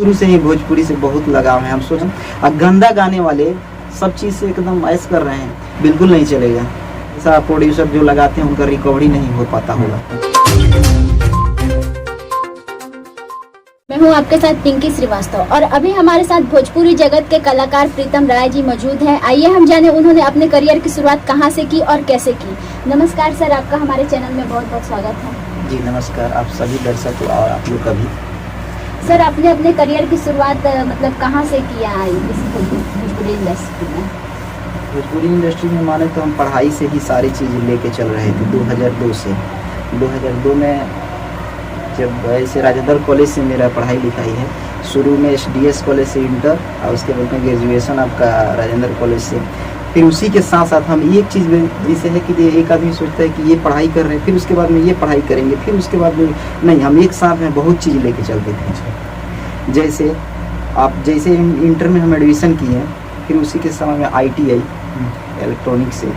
शुरू से ही भोजपुरी से बहुत लगाव है। हम सोच गंदा गाने वाले सब चीज़ से एकदम ऐश कर रहे हैं, बिल्कुल नहीं चलेगा। ऐसा प्रोड्यूसर जो लगाते हैं उनका रिकवरी नहीं हो पाता होगा। मैं हूँ आपके साथ पिंकी श्रीवास्तव और अभी हमारे साथ भोजपुरी जगत के कलाकार प्रीतम राय जी मौजूद हैं। आइए हम जाने उन्होंने अपने करियर की शुरुआत कहाँ से की और कैसे की। नमस्कार सर, आपका हमारे चैनल में बहुत बहुत स्वागत है। जी नमस्कार, आप सभी दर्शक और आप लोग का भी। सर, आपने अपने करियर की शुरुआत मतलब कहाँ से किया है इस भोजपुरी इंडस्ट्री में? भोजपुरी इंडस्ट्री में माने तो हम पढ़ाई से ही सारी चीज़ें लेके चल रहे थे। 2002 से 2002 में जब ऐसे राजेंद्र कॉलेज से मेरा पढ़ाई लिखाई है। शुरू में SDS कॉलेज से इंटर और उसके बाद में ग्रेजुएशन आपका राजेंद्र कॉलेज से। फिर उसी के साथ साथ हम एक चीज़ जैसे है कि एक आदमी सोचता है कि ये पढ़ाई कर रहे हैं, फिर उसके बाद में ये पढ़ाई करेंगे, फिर उसके बाद में नहीं, हम एक साथ में बहुत चीज़ लेके चलते थे। जैसे इंटर में हम एडमिशन किए, फिर उसी के समय में ITI इलेक्ट्रॉनिक से,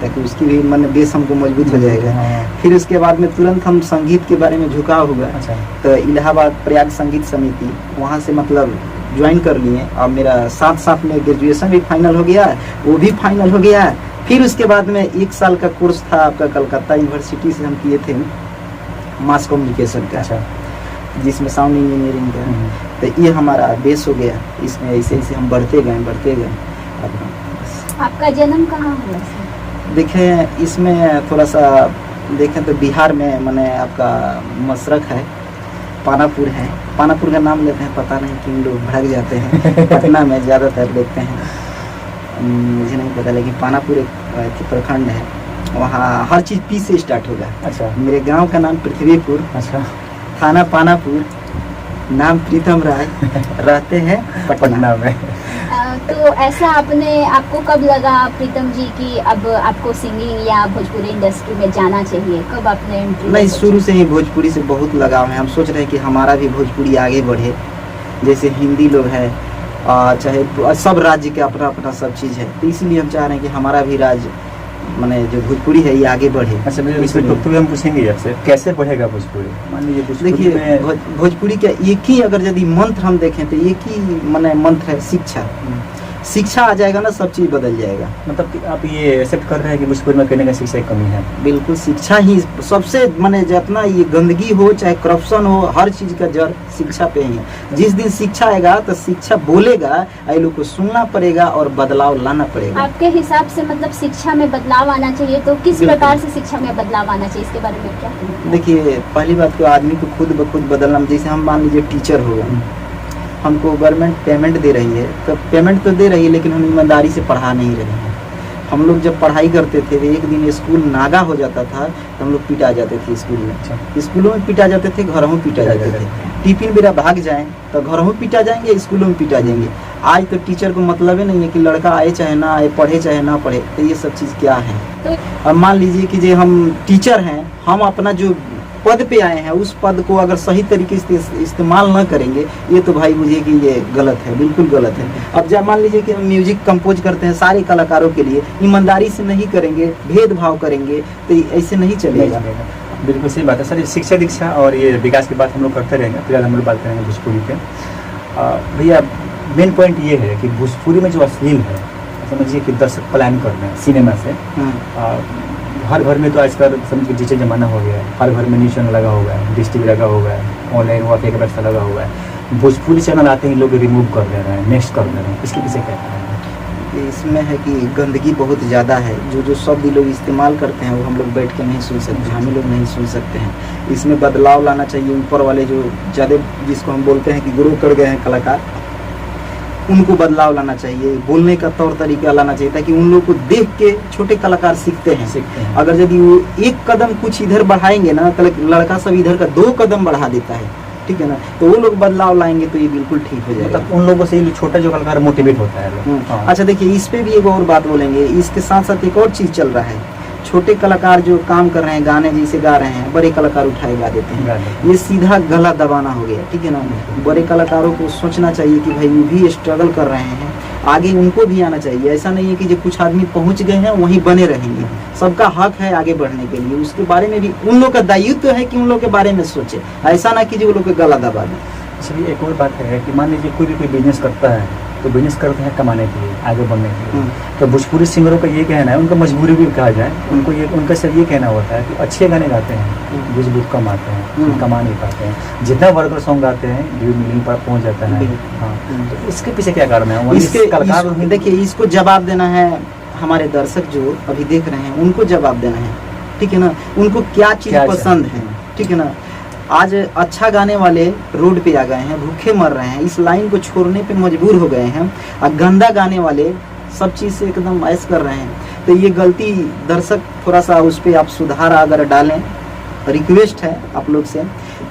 ताकि उसकी भी मन बेस हमको मजबूत हो जाएगा। फिर उसके बाद में तुरंत हम संगीत के बारे में झुकाव हुआ। तो इलाहाबाद प्रयाग संगीत समिति वहाँ से मतलब ज्वाइन कर लिए और मेरा साथ साथ में ग्रेजुएशन भी फाइनल हो गया, वो भी फाइनल हो गया। फिर उसके बाद में 1 साल का कोर्स था आपका कलकत्ता यूनिवर्सिटी से हम किए थे मास कम्युनिकेशन का, जिसमें साउंड इंजीनियरिंग का। तो ये हमारा बेस हो गया। इसमें ऐसे ऐसे हम बढ़ते गए। आपका जन्म कहाँ हुआ? देखें, इसमें थोड़ा सा देखें तो बिहार में मैंने आपका मशरक है, पानापुर है। पानापुर का नाम लेते हैं, पता नहीं क्यों लोग भड़क जाते हैं। पटना में ज़्यादातर देखते हैं, मुझे नहीं पता, लेकिन पानापुर एक प्रखंड है, वहाँ हर चीज़ P से स्टार्ट होगा। अच्छा। मेरे गांव का नाम पृथ्वीपुर। अच्छा। थाना पानापुर, नाम प्रीतम राय, रहते हैं पटना में। तो ऐसा आपको कब लगा प्रीतम जी कि अब आपको सिंगिंग या भोजपुरी इंडस्ट्री में जाना चाहिए? कब आपने एंट्री? नहीं, शुरू से ही भोजपुरी से बहुत लगाव है। हम सोच रहे हैं कि हमारा भी भोजपुरी आगे बढ़े। जैसे हिंदी लोग हैं, चाहे सब राज्य के अपना अपना सब चीज़ है, तो इसीलिए हम चाह रहे हैं कि हमारा भी राज्य माने जो भोजपुरी है ये आगे बढ़े। अच्छा, इसमें तो हम पूछेंगे आपसे कैसे बढ़ेगा भोजपुरी। मान लीजिए देखिए, भोजपुरी का एक ही अगर यदि मंत्र हम देखें तो एक ही माने मंत्र है शिक्षा। शिक्षा आ जाएगा ना, सब चीज़ बदल जाएगा। मतलब कि आप ये एक्सेप्ट कर रहे हैं कि भोजपुरी में कहने का शिक्षा की कमी है? बिल्कुल, शिक्षा ही सबसे माने जितना ये गंदगी हो चाहे करप्शन हो, हर चीज़ का जड़ शिक्षा पे ही है। जिस दिन शिक्षा आएगा तो शिक्षा बोलेगा, ये लोग को सुनना पड़ेगा और बदलाव लाना पड़ेगा। आपके हिसाब से मतलब शिक्षा में बदलाव आना चाहिए, तो किस प्रकार से शिक्षा में बदलाव आना चाहिए, इसके बारे में क्या? देखिए, पहली बात तो आदमी को खुद ब खुद बदलना। जैसे हम मान लीजिए टीचर हो गए, हमको गवर्नमेंट पेमेंट दे रही है, तो पेमेंट तो दे रही है लेकिन हम ईमानदारी से पढ़ा नहीं रहे हैं। हम लोग जब पढ़ाई करते थे तो एक दिन स्कूल नागा हो जाता था तो हम लोग पिटा जाते थे स्कूल में। स्कूलों में पिटा जाते थे, घरों में पिटा जाते थे। टिफिन बेरा भाग जाएं तो घरों में पिटा जाएंगे, स्कूलों में पिटा जाएंगे। आज तो टीचर को मतलब ही नहीं है कि लड़का आए चाहे ना आए, पढ़े चाहे ना पढ़े। तो ये सब चीज़ क्या है? अब मान लीजिए कि जो हम टीचर हैं, हम अपना जो पद पे आए हैं उस पद को अगर सही तरीके से इस्तेमाल न करेंगे, ये तो भाई मुझे कि ये गलत है, बिल्कुल गलत है। अब जब मान लीजिए कि हम म्यूजिक कंपोज करते हैं सारे कलाकारों के लिए, ईमानदारी से नहीं करेंगे, भेदभाव करेंगे, तो ऐसे नहीं चलेगा। बिल्कुल सही बात है सर। शिक्षा दीक्षा और ये विकास की बात हम लोग करते रहेंगे। फिलहाल हम लोग बात करेंगे भोजपुरी के। भैया, मेन पॉइंट ये है कि भोजपुरी में जो अश्लील है, समझिए कि दर्शक पलायन कर रहे हैं सिनेमा से। हर घर में तो आजकल समझ के डिजिटल जमाना हो गया है, हर घर में न्यूज चैनल लगा हुआ है, डिश TV लगा हुआ है, ऑनलाइन हुआ फेक व्यवस्था लगा हुआ है। भोजपुरी चैनल आते ही लोग रिमूव कर दे रहे हैं, नेक्स्ट कर दे रहे हैं। इसके पीछे क्या है? इसमें है कि गंदगी बहुत ज़्यादा है। जो शब्द लोग इस्तेमाल करते हैं वो हम लोग बैठ के नहीं सुन सकते, हम लोग नहीं सुन सकते हैं। इसमें बदलाव लाना चाहिए। ऊपर वाले जो ज़्यादा जिसको हम बोलते हैं कि ग्रो कर गए हैं कलाकार, उनको बदलाव लाना चाहिए, बोलने का तौर तरीका लाना चाहिए, ताकि उन लोग को देख के छोटे कलाकार सीखते हैं। अगर यदि वो एक कदम कुछ इधर बढ़ाएंगे ना, तो लड़का सब इधर का 2 कदम बढ़ा देता है, ठीक है ना। तो वो लोग बदलाव लाएंगे तो ये बिल्कुल ठीक हो जाएगा। मतलब उन लोगों से छोटा जो कलाकार मोटिवेट होता है। अच्छा, देखिए, इस पे भी एक और बात बोलेंगे। इसके साथ साथ एक और चीज़ चल रहा है। छोटे कलाकार जो काम कर रहे हैं, गाने जैसे गा रहे हैं, बड़े कलाकार उठाए गा देते हैं। ये सीधा गला दबाना हो गया, ठीक है ना। बड़े कलाकारों को सोचना चाहिए कि भाई वो भी स्ट्रगल कर रहे हैं, आगे उनको भी आना चाहिए। ऐसा नहीं है कि जो कुछ आदमी पहुंच गए हैं वहीं बने रहेंगे। सबका हक है आगे बढ़ने के लिए। उसके बारे में भी उन लोग का दायित्व है कि उन लोग के बारे में सोचे, ऐसा ना कि जो लोग गला दबा दें। चलिए एक और बात है कि मान लीजिए कोई बिजनेस करता है तो बिजनेस करते हैं कमाने के लिए, आगे बढ़ने के लिए। तो भोजपुरी सिंगरों का ये कहना है, उनका मजबूरी भी कहा जाए, उनका सिर्फ ये कहना होता है कि अच्छे गाने गाते हैं, व्यूज बहुत कम आते हैं, कमा नहीं पाते हैं। जितना वर्गर सॉन्ग गाते हैं व्यू मिलियन पर पहुंच जाता है। हाँ, तो इसके पीछे क्या कारण है? इसके कलाकार देखिए, इसको जवाब देना है हमारे दर्शक जो अभी देख रहे हैं, उनको जवाब देना है, ठीक है ना। उनको क्या चीज़ पसंद है, ठीक है ना। आज अच्छा गाने वाले रोड पे आ गए हैं, भूखे मर रहे हैं, इस लाइन को छोड़ने पे मजबूर हो गए हैं, और गंदा गाने वाले सब चीज़ से एकदम ऐश कर रहे हैं। तो ये गलती दर्शक थोड़ा सा उस पर आप सुधार अगर डालें, रिक्वेस्ट है आप लोग से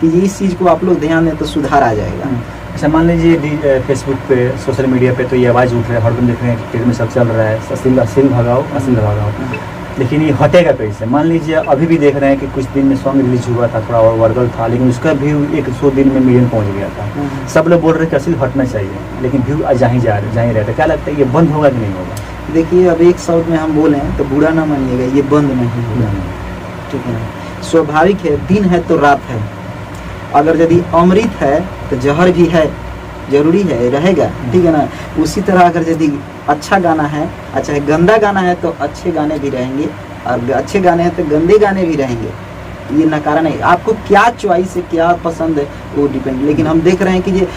कि इस चीज़ को आप लोग ध्यान दें तो सुधार आ जाएगा। अच्छा, मान लीजिए फेसबुक पे, सोशल मीडिया पे तो ये आवाज़ उठ रहा है, हर दिन देख रहे हैं टीवी में सब चल रहा है, अश्लील भगाओ, लेकिन ये हटेगा कैसे? मान लीजिए अभी भी देख रहे हैं कि कुछ दिन में सॉन्ग रिलीज हुआ था, थोड़ा और वर्गल था, लेकिन उसका व्यू 100 दिन में मिलियन पहुंच गया था। सब लोग बोल रहे हैं कि अश्लील हटना चाहिए, लेकिन व्यू जा ही रहता। क्या लगता है ये बंद होगा कि नहीं होगा? देखिए, अब एक शब्द में हम बोलें तो बुरा ना मानिएगा, ये बंद नहीं होगा, ठीक है ना। स्वाभाविक है, दिन है तो रात है। अगर यदि अमृत है तो जहर भी है, जरूरी है, रहेगा, ठीक है ना। उसी तरह अगर यदि अच्छा गाना है, अच्छा है, गंदा गाना है तो अच्छे गाने भी रहेंगे, और अच्छे गाने हैं तो गंदे गाने भी रहेंगे। ये नकारा नहीं, आपको क्या चॉइस है, क्या पसंद है वो डिपेंड। लेकिन हम देख रहे हैं कि ये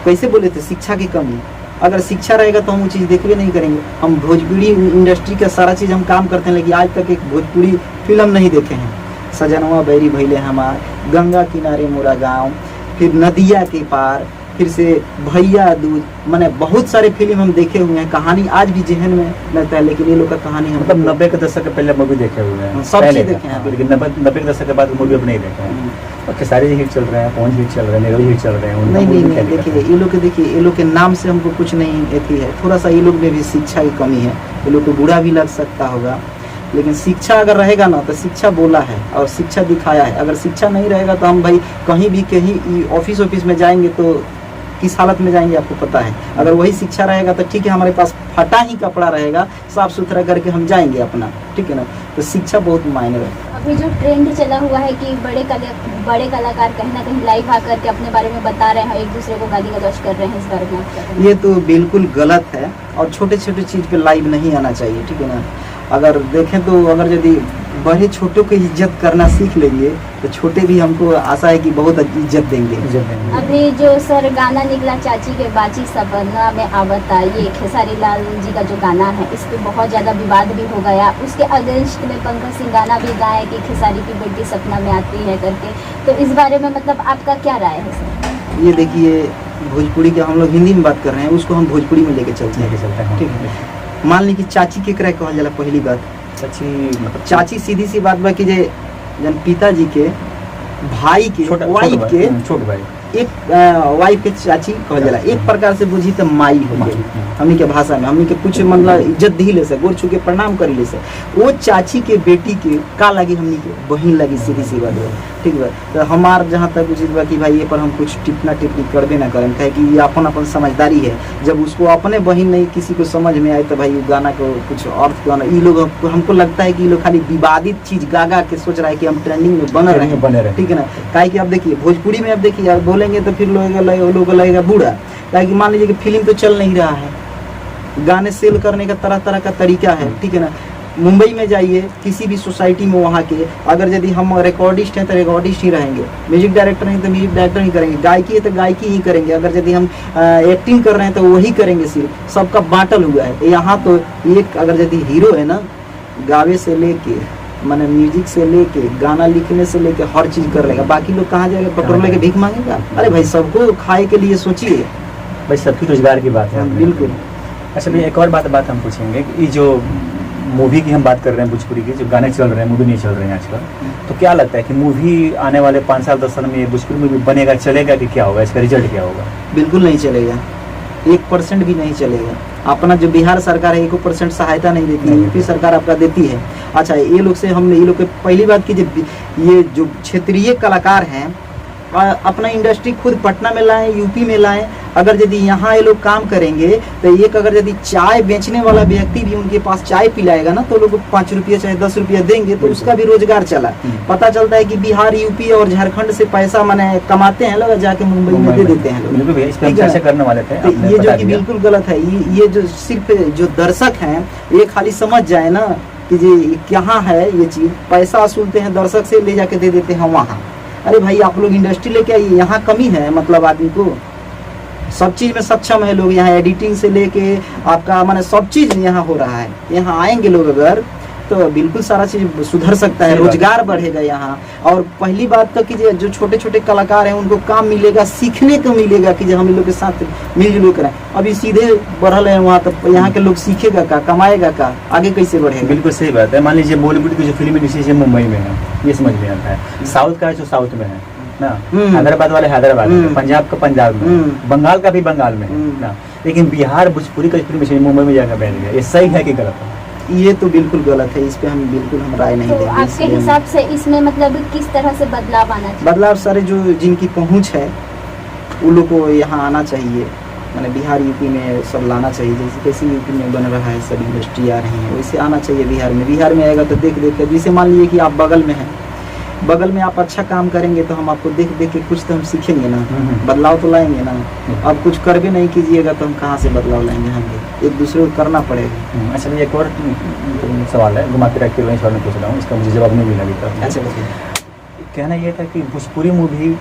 कैसे बोले थे, शिक्षा की कमी। अगर शिक्षा रहेगा तो हम वो चीज़ देखबे नहीं करेंगे। हम भोजपुरी इंडस्ट्री का सारा चीज़ हम काम करते हैं, लेकिन आज तक एक भोजपुरी फिल्म नहीं देखे हैं। सजनवा बैरी भैले हमार, गंगा किनारे मोरा गाँव, फिर नदिया के पार, फिर से भैया दूज, मैंने बहुत सारे फिल्म हम देखे हुए हैं। कहानी आज भी जहन में लगता है, लेकिन ये लोग का कहानी हम मतलब 90 के दशक के पहले मूवी देखे हुए हैं, सब चीज़ देखे हैं, लेकिन 90 के दशक के बाद मूवी अब नहीं देखे हैं। और खेसारी हिट चल रहे हैं, पवन हिट चल रहे हैं, नेहरू हिट चल रहे हैं। नहीं, देखिए ये लोग के नाम से हमको कुछ नहीं अथी है। थोड़ा सा ये लोग में भी शिक्षा की कमी है, ये लोग को बुरा भी लग सकता होगा, लेकिन शिक्षा अगर रहेगा ना तो शिक्षा बोला है और शिक्षा दिखाया है। अगर शिक्षा नहीं रहेगा तो हम भाई कहीं भी कहीं ऑफिस में जाएंगे तो किस हालत में जाएंगे आपको पता है। अगर वही शिक्षा रहेगा तो ठीक है, हमारे पास फटा ही कपड़ा रहेगा, साफ सुथरा करके हम जाएंगे अपना, ठीक है ना। तो शिक्षा बहुत मायने रखता है। अभी जो ट्रेंड चला हुआ है कि बड़े कलाकार कहीं ना कहीं लाइव आकर के अपने बारे में बता रहे हैं, एक दूसरे को गाली गलौज कर रहे हैं, इस बारे में ये तो बिल्कुल गलत है, और छोटे छोटे चीज़ पे लाइव नहीं आना चाहिए, ठीक है ना। अगर देखें तो अगर यदि बड़े छोटों की इज्जत करना सीख लेंगे तो छोटे भी हमको आशा है कि बहुत इज्जत देंगे। अभी जो सर गाना निकला चाची के बाची सपना में आवता, ये खेसारी लाल जी का जो गाना है, इस पे बहुत ज़्यादा विवाद भी हो गया। उसके अगेंस्ट में पंकज सिंह गाना भी गाए कि खेसारी की बेटी सपना में आती है करके। तो इस बारे में मतलब आपका क्या राय है सर? ये देखिए, भोजपुरी के हम लोग हिंदी में बात कर रहे हैं, उसको हम भोजपुरी में लेके चलते हैं, ठीक है। मान ली कि चाची के क्रय कहल जाला, पहली बात चाची सीधी सी बात बा कि जन पिताजी के भाई के वाइफ के छोट भाई, एक वाइफ के चाची कहल जाला। एक प्रकार से बुझी तो माई हो गई हमनी के भाषा में, हमनी के कुछ मतलब इज्जत दी ले से, गोर छू के प्रणाम करी ले से। वो चाची के बेटी के का लगी, हमनी के बहन लगी, सीधी सी बात है, ठीक है। तो हमार जहाँ तक उचित बा कि भाई ये पर हम कुछ टिप्पणी करबे ना करें, कहे कि ये अपन समझदारी है। जब उसको अपने बहन नहीं किसी को समझ में आए तो भाई वो गाना को कुछ अर्थ गाना, ये लोग हमको लगता है कि ये लोग खाली विवादित चीज गा के सोच रहा है कि हम ट्रेंडिंग में बने रहे, ठीक है ना। काहे कि अब देखिए भोजपुरी में, अब देखिए बोलेंगे तो फिर लोग लगेगा बूढ़ा। काहे कि मान लीजिए कि फिल्म तो चल नहीं रहा है, गाने सेल करने का तरह तरह का तरीका है, ठीक है ना। मुंबई में जाइए किसी भी सोसाइटी में, वहाँ के अगर यदि हम रिकॉर्डिस्ट हैं तो रिकॉर्डिस्ट ही रहेंगे, म्यूजिक डायरेक्टर हैं तो म्यूजिक डायरेक्टर ही करेंगे, गायकी है तो गायकी ही करेंगे, अगर यदि हम एक्टिंग कर रहे हैं तो वही करेंगे। सिर्फ सबका बांटल हुआ है यहाँ। तो एक अगर यदि हीरो है ना, गावे से लेके मैंने म्यूजिक से लेके गाना लिखने से लेके हर चीज कर लेगा, बाकी लोग कहाँ जाएगा, पेट्रोल लेके भीख मांगेगा? अरे भाई सबको खाए के लिए सोचिए भाई, सबकी रोजगार की बात है। बिल्कुल। अच्छा भैया, एक और बात हम पूछेंगे कि जो मूवी की हम बात कर रहे हैं, भोजपुरी की जो गाने चल रहे हैं, मूवी नहीं चल रहे हैं आजकल, तो क्या लगता है कि मूवी आने वाले 5 साल 10 साल में भोजपुरी मूवी बनेगा, चलेगा कि क्या होगा, इसका रिजल्ट क्या होगा? बिल्कुल नहीं चलेगा, 1% भी नहीं चलेगा। अपना जो बिहार सरकार है 1% सहायता नहीं देती है, यूपी सरकार आपका देती है। अच्छा, ये लोग से हमने ये लोग के पहली बात की, ये जो क्षेत्रीय कलाकार हैं अपना इंडस्ट्री खुद पटना में लाएं, यूपी में लाएं, अगर यदि यहाँ ये लोग काम करेंगे तो एक अगर यदि चाय बेचने वाला व्यक्ति भी उनके पास चाय पिलाएगा ना, तो लोग 5 रुपया चाहे 10 रुपया देंगे तो उसका भी रोजगार चला। पता चलता है कि बिहार, यूपी और झारखंड से पैसा माने कमाते हैं लोग, जाके मुंबई में दे देते हैं लोग। इस पे हम चर्चा करने वाले थे, तो ये जो कि बिल्कुल गलत है। ये जो सिर्फ जो दर्शक हैं ये खाली समझ जाए ना कि ये क्या है, ये चीज पैसा वसूलते हैं दर्शक से, ले जाके दे देते हैं वहाँ। अरे भाई आप लोग इंडस्ट्री लेके आइए, यहाँ कमी है मतलब आदमी को सब चीज में सक्षम है लोग, यहाँ एडिटिंग से लेके आपका माने सब चीज यहाँ हो रहा है। यहाँ आएंगे लोग अगर तो बिल्कुल सारा चीज सुधर सकता है, रोजगार बढ़ेगा यहाँ। और पहली बात तो कि जो छोटे छोटे कलाकार हैं उनको काम मिलेगा, सीखने को मिलेगा कि जो हम लोग के साथ मिलजुल करें। अभी सीधे बढ़ल है वहाँ, तो यहाँ के लोग सीखेगा का, कमाएगा का, आगे कैसे बढ़ेगा। बिल्कुल सही बात है। मान लीजिए बॉलीवुड की जो फिल्म इंडस्ट्री मुंबई में है, ये समझ में आता है। साउथ का जो साउथ में है ना, हैदराबाद वाले हैदराबाद में, पंजाब का पंजाब में, बंगाल का भी बंगाल में है ना, लेकिन बिहार भोजपुरी का फिल्म मुंबई में जाकर बैठ गया। ये सही है कि गलत है? ये तो बिल्कुल गलत है, इस पे हम बिल्कुल हम राय नहीं तो देंगे। आपके हिसाब से इसमें मतलब किस तरह से बदलाव आना चाहिए? बदलाव सारे जो जिनकी पहुंच है उन लोग को यहाँ आना चाहिए, मैंने बिहार यूपी में सब लाना चाहिए। जैसे कैसे यूपी में बन रहा है, सब इंडस्ट्री आ रही है, वैसे आना चाहिए बिहार में। बिहार में आएगा तो देख देख कर, जैसे मान लीजिए कि आप बगल में हैं, बगल में आप अच्छा काम करेंगे तो हम आपको देख देख के कुछ तो हम सीखेंगे ना, बदलाव तो लाएंगे ना। अब कुछ कर भी नहीं कीजिएगा तो हम कहाँ से बदलाव लाएंगे, हम एक दूसरे को करना पड़ेगा। अच्छा, एक और सवाल है, घुमा फिरा के सवाल में पूछ रहा हूँ, इसका मुझे जवाब नहीं मिला अभी तक। अच्छा बताइए। कहना ये था कि भोजपुरी मूवी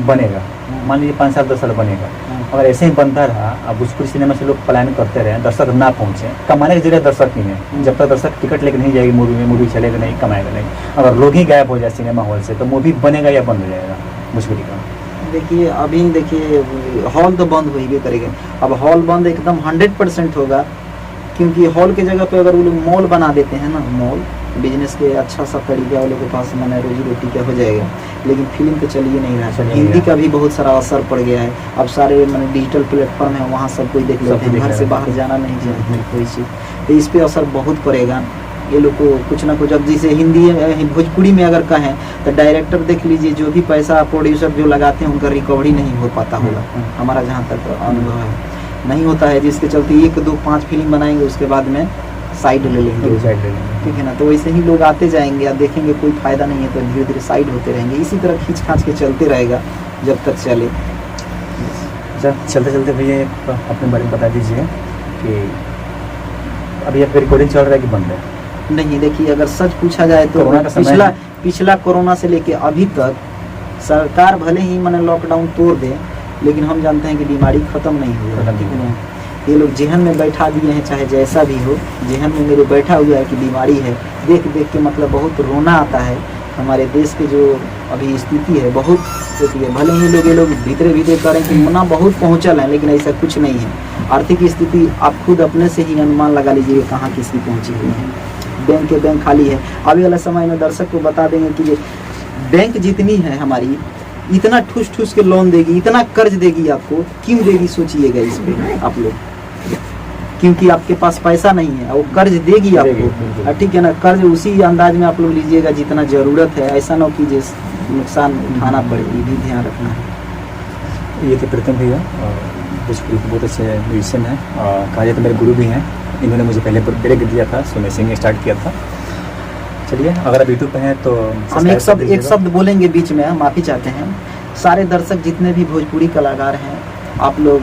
बनेगा, मान लीजिए 5 साल 10 साल बनेगा, अगर ऐसे ही बनता रहा, अब भोजपुरी सिनेमा से लोग पलायन करते रहे, दर्शक ना पहुंचे, कमाने की जगह दर्शक ही है। जब तक दर्शक टिकट लेकर नहीं जाएगी मूवी में, मूवी चलेगा नहीं, कमाएगा नहीं। अगर लोग ही गायब हो जाए सिनेमा हॉल से, तो मूवी बनेगा या बंद हो जाएगा भोजपुरी का? देखिए अभी देखिए हॉल तो बंद हो ही करेगा। अब हॉल बंद एकदम 100% होगा, क्योंकि हॉल के जगह पे अगर वो लोग मॉल बना देते हैं ना, मॉल बिजनेस के अच्छा सा तरीका वालों के पास मैंने रोजी रोटी क्या हो जाएगा। लेकिन फिल्म तो चलिए नहीं रहा, हिंदी का भी बहुत सारा असर पड़ गया है। अब सारे मैंने डिजिटल प्लेटफॉर्म है, वहाँ सब कोई देख लेते हैं, घर से बाहर जाना नहीं चाहिए कोई चीज़, तो इस पर असर बहुत पड़ेगा। ये लोग को कुछ ना कुछ, अब जैसे हिंदी भोजपुरी में अगर कहें तो डायरेक्टर देख लीजिए, जो भी पैसा प्रोड्यूसर जो लगाते हैं उनका रिकवरी नहीं हो पाता होगा, हमारा जहाँ तक अनुभव है नहीं होता है, जिसके चलते 1 2 5 फिल्म बनाएंगे, उसके बाद में साइड ले लेंगे, ठीक है ना। तो वैसे ही लोग आते जाएंगे, आप देखेंगे कोई फायदा नहीं है तो धीरे धीरे साइड होते रहेंगे। इसी तरह खींच खांच के चलते रहेगा जब तक चले। अच्छा, चलते चलते भैया अपने बारे में बता दीजिए कि अभी आपका रिकॉर्डिंग चल रहा है कि बंद है? नहीं, देखिए अगर सच पूछा जाए तो पिछला कोरोना से लेके अभी तक सरकार भले ही मैंने लॉकडाउन तोड़ दे, लेकिन हम जानते हैं कि बीमारी खत्म नहीं हुई। ये लोग जेहन में बैठा दिए हैं, चाहे जैसा भी हो, जेहन में मेरे बैठा हुआ है कि बीमारी है। देख देख के मतलब बहुत रोना आता है। हमारे देश के जो अभी स्थिति है बहुत होती है, भले ही ये लोग भीतरे भीतरे करें कि मना बहुत पहुँचल है, लेकिन ऐसा कुछ नहीं है। आर्थिक स्थिति आप खुद अपने से ही अनुमान लगा लीजिए कहाँ किसकी पहुँची हुई है। बैंक के बैंक खाली है। अभी वाला समय में दर्शक को बता देंगे कि बैंक जितनी है हमारी, इतना ठूस ठूस के लोन देगी, इतना कर्ज देगी आपको, क्यों देगी सोचिएगा इस पे आप लोग, क्योंकि आपके पास पैसा नहीं है, वो कर्ज देगी आपको, ठीक है ना। कर्ज उसी अंदाज में आप लोग लीजिएगा जितना जरूरत है, ऐसा ना कीजिए नुकसान उठाना पड़े, ये भी ध्यान रखना है। ये थे प्रीतम भैया, भोजपुरी के बहुत अच्छे म्यूजिशियन हैं, कहा जाए तो मेरे गुरु भी हैं। इन्होंने मुझे पहले ब्रेक दिया था, सो मैं सिंगिंग स्टार्ट किया था। चलिए, अगर आप यूट्यूब पे हैं तो हम एक शब्द बोलेंगे बीच में, हम माफ़ी चाहते हैं। सारे दर्शक जितने भी भोजपुरी कलाकार हैं, आप लोग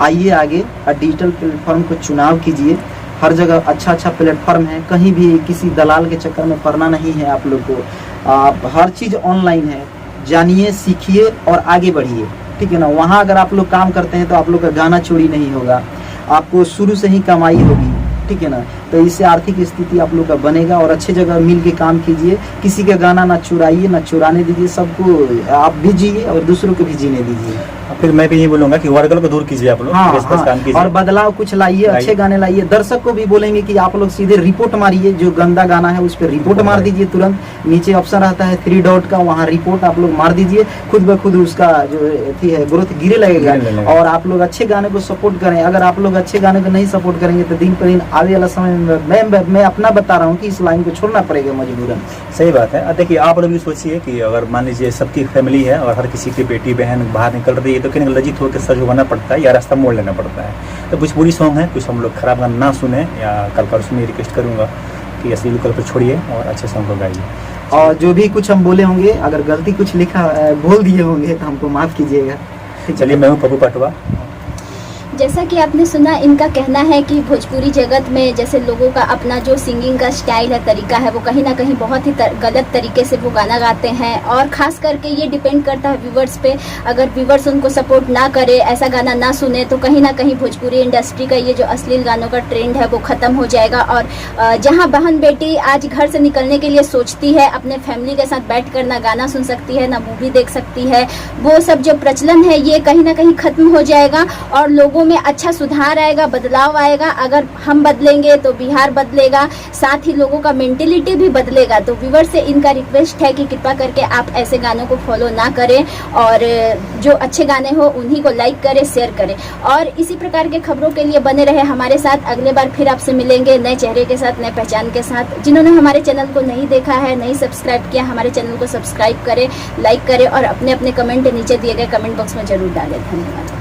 आइए आगे और डिजिटल प्लेटफॉर्म को चुनाव कीजिए। हर जगह अच्छा अच्छा प्लेटफॉर्म है, कहीं भी किसी दलाल के चक्कर में पड़ना नहीं है आप लोग को। आप हर चीज़ ऑनलाइन है, जानिए, सीखिए और आगे बढ़िए, ठीक है ना। वहाँ अगर आप लोग काम करते हैं तो आप लोग का गाना चोरी नहीं होगा, आपको शुरू से ही कमाई होगी, ठीक है ना। तो इससे आर्थिक स्थिति आप लोग का बनेगा और अच्छे जगह मिल के काम कीजिए। किसी का गाना ना चुराइए, ना चुराने दीजिए, सबको आप भी जिए और दूसरों को भी जीने दीजिए। फिर मैं भी ये बोलूंगा कि वर्गल को दूर कीजिए आप लोग, हाँ, और बदलाव कुछ लाइए, अच्छे गाने लाइए। दर्शक को भी बोलेंगे कि आप लोग सीधे रिपोर्ट मारिए, जो गंदा गाना है उस पर रिपोर्ट मार दीजिए तुरंत। नीचे ऑप्शन रहता है 3 डॉट का, वहाँ रिपोर्ट आप लोग मार दीजिए, खुद ब खुद उसका जो है ग्रोथ गिरे लगेगा। और आप लोग अच्छे गाने को सपोर्ट करें। अगर आप लोग अच्छे गाने को नहीं सपोर्ट करेंगे तो दिन पर दिन आगे वाला समय में मैं अपना बता रहा हूँ कि इस लाइन को छोड़ना पड़ेगा मजबूरन। सही बात है। देखिए, आप लोग भी सोचिए कि अगर मान लीजिए सबकी फैमिली है और हर किसी की बेटी बहन बाहर निकल रही है, तो तो कहीं लज्जित होकर सर झुकाना पड़ता है या रास्ता मोड़ लेना पड़ता है। तो भोजपुरी सॉन्ग है, कुछ हम लोग खराब गाना ना सुने, या कलाकारों से मैं रिक्वेस्ट करूँगा कि असली कल पर छोड़िए और अच्छे सॉन्ग को गाइए। और जो भी कुछ हम बोले होंगे, अगर गलती कुछ बोल दिए होंगे तो हमको माफ़ कीजिएगा। चलिए, मैं हूँ पप्पू पटवा। जैसा कि आपने सुना, इनका कहना है कि भोजपुरी जगत में जैसे लोगों का अपना जो सिंगिंग का स्टाइल है, तरीका है, वो कहीं ना कहीं बहुत ही गलत तरीके से वो गाना गाते हैं। और ख़ास करके ये डिपेंड करता है व्यूवर्स पे। अगर व्यूवर्स उनको सपोर्ट ना करे, ऐसा गाना ना सुने, तो कहीं ना कहीं भोजपुरी इंडस्ट्री का ये जो अश्लील गानों का ट्रेंड है वो ख़त्म हो जाएगा। और जहाँ बहन बेटी आज घर से निकलने के लिए सोचती है, अपने फैमिली के साथ बैठ कर ना गाना सुन सकती है, ना मूवी देख सकती है, वो सब जो प्रचलन है ये कहीं ना कहीं ख़त्म हो जाएगा और लोगों में अच्छा सुधार आएगा, बदलाव आएगा। अगर हम बदलेंगे तो बिहार बदलेगा, साथ ही लोगों का मेंटेलिटी भी बदलेगा। तो व्यूवर से इनका रिक्वेस्ट है कि कृपा करके आप ऐसे गानों को फॉलो ना करें और जो अच्छे गाने हो उन्हीं को लाइक करें, शेयर करें। और इसी प्रकार के खबरों के लिए बने रहे हमारे साथ। अगले बार फिर आपसे मिलेंगे नए चेहरे के साथ, नए पहचान के साथ। जिन्होंने हमारे चैनल को नहीं देखा है, नहीं सब्सक्राइब किया, हमारे चैनल को सब्सक्राइब करें, लाइक करें और अपने अपने कमेंट नीचे दिए गए कमेंट बॉक्स में जरूर डालें। धन्यवाद।